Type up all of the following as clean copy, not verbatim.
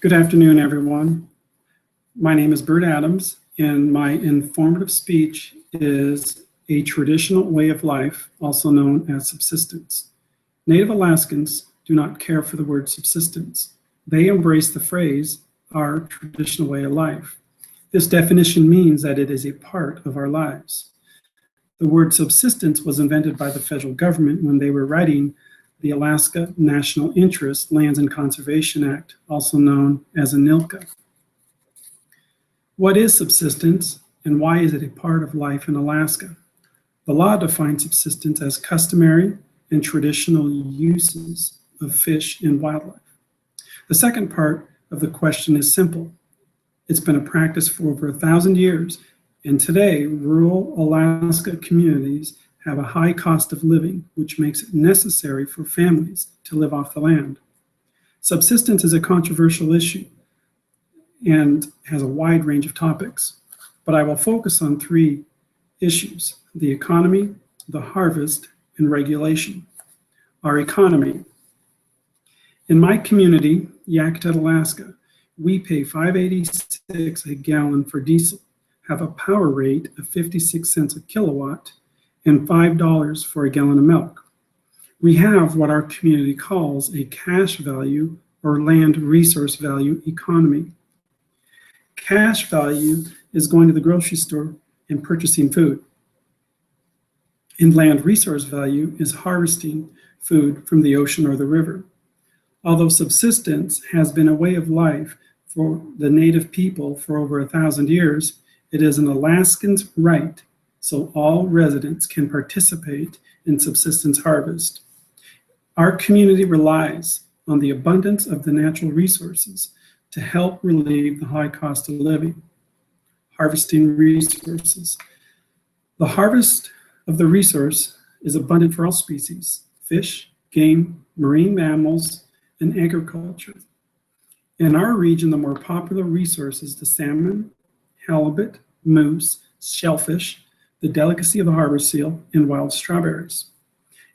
Good afternoon, everyone. My name is Bert Adams, and my informative speech is a traditional way of life, also known as subsistence. Native Alaskans do not care for the word subsistence. They embrace the phrase, our traditional way of life. This definition means that it is a part of our lives. The word subsistence was invented by the federal government when they were writing the Alaska National Interest Lands and Conservation Act, also known as ANILCA. What is subsistence, and why is it a part of life in Alaska? The law defines subsistence as customary and traditional uses of fish and wildlife. The second part of the question is simple. It's been a practice for over 1,000 years, and today rural Alaska communities have a high cost of living, which makes it necessary for families to live off the land. Subsistence is a controversial issue and has a wide range of topics, but I will focus on 3 issues: the economy, the harvest, and regulation. Our economy. In my community, Yakutat, Alaska, we pay $5.86 a gallon for diesel, have a power rate of 56 cents a kilowatt, and $5 for a gallon of milk. We have what our community calls a cash value or land resource value economy. Cash value is going to the grocery store and purchasing food. And land resource value is harvesting food from the ocean or the river. Although subsistence has been a way of life for the native people for over 1,000 years, it is an Alaskan's right, so all residents can participate in subsistence harvest. Our community relies on the abundance of the natural resources to help relieve the high cost of living. Harvesting resources. The harvest of the resource is abundant for all species: fish, game, marine mammals, and agriculture. In our region, the more popular resource is the salmon, halibut, moose, shellfish, the delicacy of the harbor seal, and wild strawberries.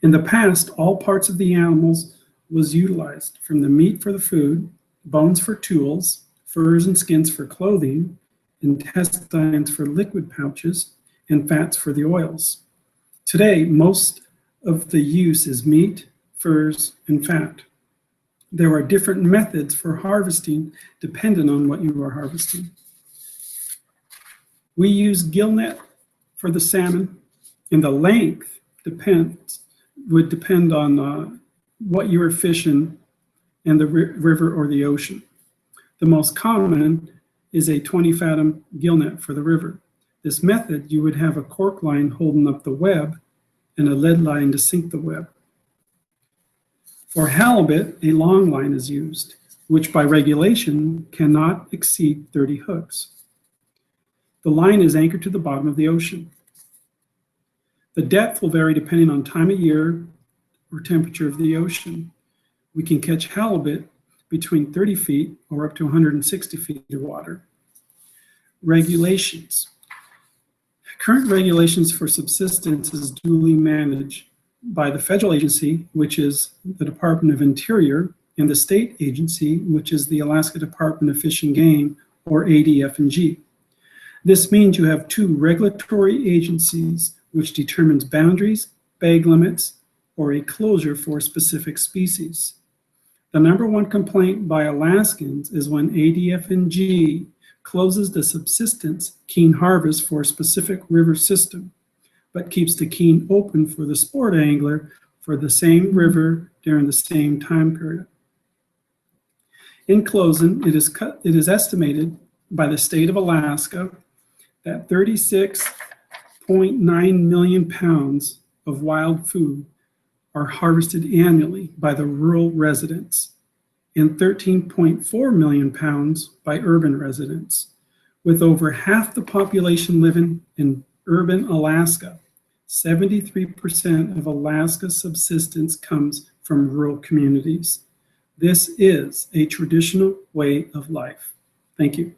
In the past, all parts of the animals was utilized, from the meat for the food, bones for tools, furs and skins for clothing, intestines for liquid pouches, and fats for the oils. Today, most of the use is meat, furs, and fat. There are different methods for harvesting depending on what you are harvesting. We use gill net for the salmon, and the length would depend on what you are fishing and the river or the ocean. The most common is a 20 fathom gill net for the river. This method, you would have a cork line holding up the web and a lead line to sink the web. For halibut, a long line is used, which by regulation cannot exceed 30 hooks. The line is anchored to the bottom of the ocean. The depth will vary depending on time of year or temperature of the ocean. We can catch halibut between 30 feet or up to 160 feet of water. Regulations. Current regulations for subsistence is duly managed by the federal agency, which is the Department of Interior, and the state agency, which is the Alaska Department of Fish and Game, or ADF&G. This means you have 2 regulatory agencies which determines boundaries, bag limits, or a closure for a specific species. The #1 complaint by Alaskans is when ADF&G closes the subsistence keen harvest for a specific river system, but keeps the keen open for the sport angler for the same river during the same time period. In closing, it is estimated by the state of Alaska that 36.9 million pounds of wild food are harvested annually by the rural residents and 13.4 million pounds by urban residents. With over half the population living in urban Alaska, 73% of Alaska's subsistence comes from rural communities. This is a traditional way of life. Thank you.